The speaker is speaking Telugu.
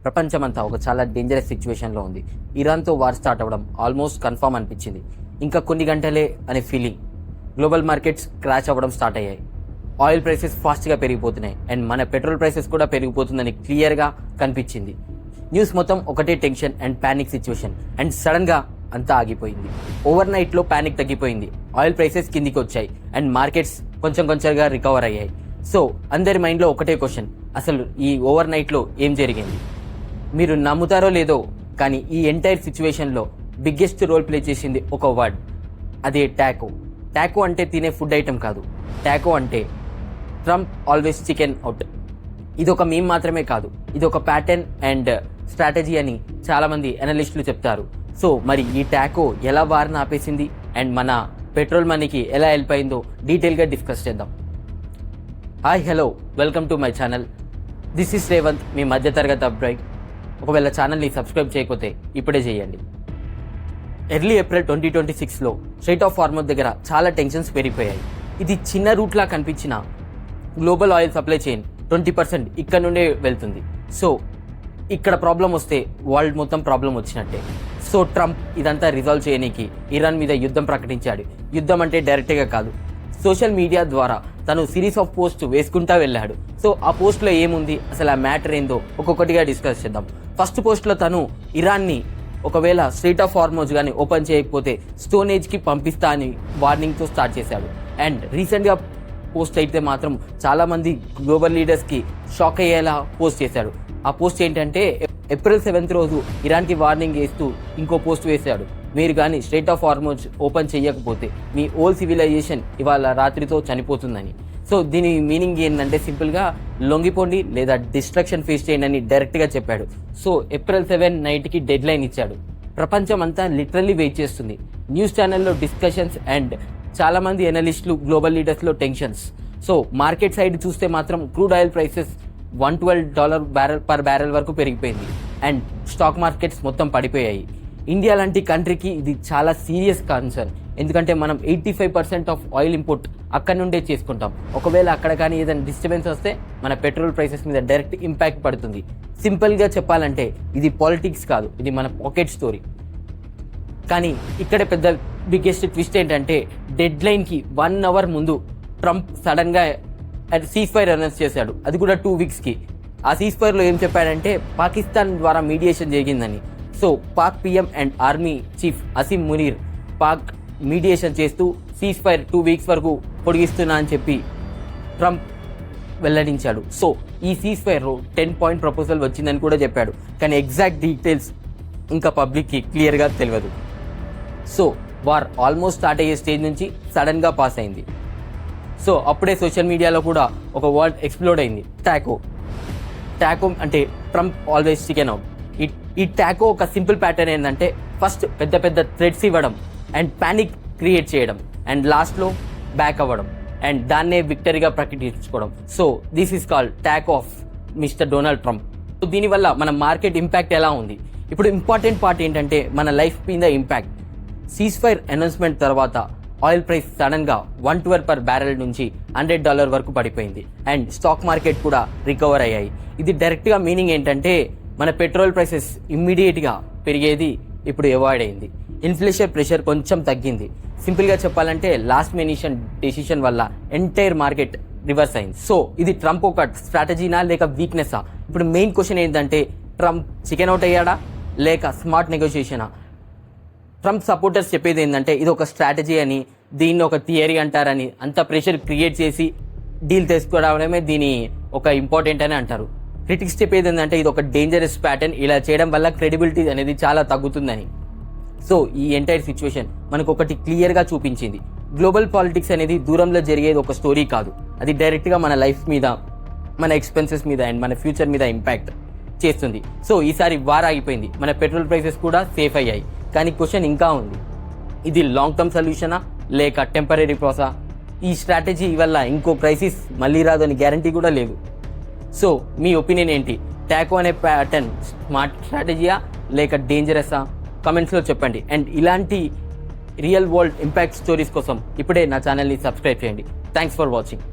ప్రపంచమంతా ఒక చాలా డేంజరస్ సిచ్యువేషన్లో ఉంది. ఇరాన్తో వార్ స్టార్ట్ అవ్వడం ఆల్మోస్ట్ కన్ఫర్మ్ అనిపించింది. ఇంకా కొన్ని గంటలే అనే ఫీలింగ్. గ్లోబల్ మార్కెట్స్ క్రాష్ అవ్వడం స్టార్ట్ అయ్యాయి. ఆయిల్ ప్రైసెస్ ఫాస్ట్గా పెరిగిపోతున్నాయి అండ్ మన పెట్రోల్ ప్రైసెస్ కూడా పెరిగిపోతుందని క్లియర్గా కనిపించింది. న్యూస్ మొత్తం ఒకటే tension and panic situation and సడన్గా అంతా ఆగిపోయింది. ఓవర్ నైట్లో ప్యానిక్ తగ్గిపోయింది. ఆయిల్ ప్రైసెస్ కిందికి వచ్చాయి అండ్ మార్కెట్స్ కొంచెంగా రికవర్ అయ్యాయి. సో అందరి మైండ్లో ఒకటే క్వశ్చన్, అసలు ఈ ఓవర్ నైట్లో ఏం జరిగింది? మీరు నమ్ముతారో లేదో కానీ ఈ ఎంటైర్ సిచ్యువేషన్లో బిగ్గెస్ట్ రోల్ ప్లే చేసింది ఒక వర్డ్, అదే టాకో. టాకో అంటే తినే ఫుడ్ ఐటెం కాదు. టాకో అంటే ట్రంప్ ఆల్వేస్ చికెన్ అవుట్. ఇది ఒక మీమ్ మాత్రమే కాదు, ఇది ఒక ప్యాటర్న్ అండ్ స్ట్రాటజీ అని చాలామంది అనలిస్టులు చెప్తారు. సో మరి ఈ టాకో ఎలా వారిని ఆపేసింది అండ్ మన పెట్రోల్ మనీకి ఎలా హెల్ప్ అయిందో డీటెయిల్గా డిస్కస్ చేద్దాం. Hi, hello, welcome to my channel. This is Revanth, మీ మధ్యతరగతి అబ్బాయి. ఒకవేళ ఛానల్ని సబ్స్క్రైబ్ చేయకపోతే ఇప్పుడే చేయండి. ఎర్లీ ఏప్రిల్ 2026లో స్ట్రైట్ ఆఫ్ హార్మోజ్ దగ్గర చాలా టెన్షన్స్ పెరిగిపోయాయి. ఇది చిన్న రూట్లా కనిపించిన గ్లోబల్ ఆయిల్ సప్లై చైన్ 20% ఇక్కడ నుండే వెళ్తుంది. సో ఇక్కడ ప్రాబ్లం వస్తే వరల్డ్ మొత్తం ప్రాబ్లం వచ్చినట్టే. సో ట్రంప్ ఇదంతా రిజాల్వ్ చేయడానికి ఇరాన్ మీద యుద్ధం ప్రకటించాడు. యుద్ధం అంటే డైరెక్ట్గా కాదు, సోషల్ మీడియా ద్వారా తను సిరీస్ ఆఫ్ పోస్ట్ వేసుకుంటా వెళ్ళాడు. సో ఆ పోస్ట్లో ఏముంది, అసలు ఆ మ్యాటర్ ఏందో ఒక్కొక్కటిగా డిస్కస్ చేద్దాం. ఫస్ట్ పోస్ట్లో తను ఇరాన్ని ఒకవేళ స్ట్రైట్ ఆఫ్ హార్మోజ్ కానీ ఓపెన్ చేయకపోతే స్టోన్ ఏజ్కి పంపిస్తా అని వార్నింగ్తో స్టార్ట్ చేశాడు. అండ్ రీసెంట్గా పోస్ట్ అయితే మాత్రం చాలామంది గ్లోబల్ లీడర్స్కి షాక్ అయ్యేలా పోస్ట్ చేశాడు. ఆ పోస్ట్ ఏంటంటే ఏప్రిల్ 7th రోజు ఇరాన్కి వార్నింగ్ వేస్తూ ఇంకో పోస్ట్ వేశాడు. మీరు కానీ స్ట్రైట్ ఆఫ్ హార్మోజ్ ఓపెన్ చేయకపోతే మీ ఓల్ సివిలైజేషన్ ఇవాళ రాత్రితో చనిపోతుందని. సో దీని మీనింగ్ ఏంటంటే సింపుల్గా లొంగిపోండి లేదా డిస్ట్రక్షన్ ఫేస్ చేయండి అని డైరెక్ట్గా చెప్పాడు. సో ఏప్రిల్ 7 నైట్కి డెడ్ లైన్ ఇచ్చాడు. ప్రపంచం అంతా లిటరల్లీ వెయిట్ చేస్తుంది. న్యూస్ ఛానల్లో డిస్కషన్స్ అండ్ చాలామంది ఎనలిస్టులు, గ్లోబల్ లీడర్స్లో టెన్షన్స్. సో మార్కెట్ సైడ్ చూస్తే మాత్రం crude oil prices $112 per barrel వరకు పెరిగిపోయింది అండ్ స్టాక్ మార్కెట్స్ మొత్తం పడిపోయాయి. ఇండియా లాంటి కంట్రీకి ఇది చాలా సీరియస్ కన్సర్న్. ఎందుకంటే మనం 85% ఆఫ్ ఆయిల్ ఇంపోర్ట్ అక్కడ నుండే చేసుకుంటాం. ఒకవేళ అక్కడ కానీ ఏదైనా డిస్టర్బెన్స్ వస్తే మన పెట్రోల్ ప్రైసెస్ మీద డైరెక్ట్ ఇంపాక్ట్ పడుతుంది. సింపుల్గా చెప్పాలంటే ఇది పాలిటిక్స్ కాదు, ఇది మన పాకెట్ స్టోరీ. కానీ ఇక్కడ పెద్ద బిగ్గెస్ట్ ట్విస్ట్ ఏంటంటే డెడ్ లైన్కి 1 hour ముందు ట్రంప్ సడన్గా సీజ్ ఫైర్ అనౌన్స్ చేశాడు. అది కూడా 2 weeksకి. ఆ సీజ్ ఫైర్లో ఏం చెప్పాడంటే పాకిస్తాన్ ద్వారా మీడియేషన్ జరిగిందని. So Pak PM and army chief Asim Munir Pak mediation చేస్తూ సీజ్ ఫైర్ 2 weeks వరకు పొడిగిస్తున్నా అని చెప్పి ట్రంప్ వెల్లడించాడు. సో ఈ సీజ్ ఫైర్లో 10-point ప్రపోజల్ వచ్చిందని కూడా చెప్పాడు. కానీ ఎగ్జాక్ట్ డీటెయిల్స్ ఇంకా పబ్లిక్కి క్లియర్గా తెలియదు. సో వార్ ఆల్మోస్ట్ స్టార్ట్ అయ్యే స్టేజ్ నుంచి సడన్గా పాస్ అయింది. సో అప్పుడే సోషల్ మీడియాలో కూడా ఒక వర్డ్ ఎక్స్ప్లోడ్ అయింది, టాకో. టాకో అంటే ట్రంప్ ఆల్వేస్ చికెన్ అవుట్. ఈ టాకో ఒక సింపుల్ ప్యాటర్న్ ఏంటంటే ఫస్ట్ పెద్ద థ్రెడ్స్ ఇవ్వడం అండ్ ప్యానిక్ క్రియేట్ చేయడం అండ్ లాస్ట్లో బ్యాక్ అవ్వడం అండ్ దాన్నే విక్టరీగా ప్రకటించుకోవడం. So this is called TACO of Mister Donald Trump. So దీనివల్ల మన మార్కెట్ ఇంపాక్ట్ ఎలా ఉంది? ఇప్పుడు ఇంపార్టెంట్ పార్ట్ ఏంటంటే మన లైఫ్ మీద ఇంపాక్ట్. సీజ్ ఫైర్ అనౌన్స్మెంట్ తర్వాత ఆయిల్ ప్రైస్ సడన్గా $112 పర్ బ్యారెల్ నుంచి $100 వరకు పడిపోయింది అండ్ స్టాక్ మార్కెట్ కూడా రికవర్ అయ్యాయి. ఇది డైరెక్ట్గా మీనింగ్ ఏంటంటే మన పెట్రోల్ ప్రైసెస్ ఇమ్మీడియట్గా పెరిగేది ఇప్పుడు అవాయిడ్ అయింది. ఇన్ఫ్లేషన్ ప్రెషర్ కొంచెం తగ్గింది. సింపుల్గా చెప్పాలంటే లాస్ట్ మినిట్ డెసిషన్ వల్ల ఎంటైర్ మార్కెట్ రివర్స్ అయింది. సో ఇది ట్రంప్ ఒక స్ట్రాటజీనా లేక వీక్నెస్సా? ఇప్పుడు మెయిన్ క్వశ్చన్ ఏంటంటే ట్రంప్ చికెన్ అవుట్ అయ్యాడా లేక స్మార్ట్ నెగోషియేషనా? ట్రంప్ సపోర్టర్స్ చెప్పేది ఏంటంటే ఇది ఒక స్ట్రాటజీ అని, దీన్ని ఒక థియరీ అంటారని, అంత ప్రెషర్ క్రియేట్ చేసి డీల్ తీసుకోవడమే దీని ఒక ఇంపార్టెంట్ అని అంటారు. క్రిటిక్స్ చెప్పేది ఏంటంటే ఇది ఒక డేంజరస్ ప్యాటర్న్, ఇలా చేయడం వల్ల క్రెడిబిలిటీ అనేది చాలా తగ్గుతుందని. సో ఈ ఎంటైర్ సిచ్యువేషన్ మనకు ఒకటి క్లియర్గా చూపించింది, గ్లోబల్ పాలిటిక్స్ అనేది దూరంలో జరిగేది ఒక స్టోరీ కాదు, అది డైరెక్ట్గా మన లైఫ్ మీద, మన ఎక్స్పెన్సెస్ మీద అండ్ మన ఫ్యూచర్ మీద ఇంపాక్ట్ చేస్తుంది. సో ఈసారి వార్ ఆగిపోయింది, మన పెట్రోల్ ప్రైసెస్ కూడా సేఫ్ అయ్యాయి. కానీ క్వశ్చన్ ఇంకా ఉంది, ఇది లాంగ్ టర్మ్ సొల్యూషనా లేక టెంపరీ ప్రాసా? ఈ స్ట్రాటజీ వల్ల ఇంకో క్రైసిస్ మళ్ళీ రాదు అని గ్యారంటీ కూడా లేదు. సో మీ ఒపీనియన్ ఏంటి? టాకో అనే ప్యాటర్న్ స్మార్ట్ స్ట్రాటజీయా లేక డేంజరసా? కమెంట్స్లో చెప్పండి. అండ్ ఇలాంటి రియల్ వరల్డ్ ఇంపాక్ట్ స్టోరీస్ కోసం ఇప్పుడే నా ఛానల్ని సబ్స్క్రైబ్ చేయండి. Thanks for watching.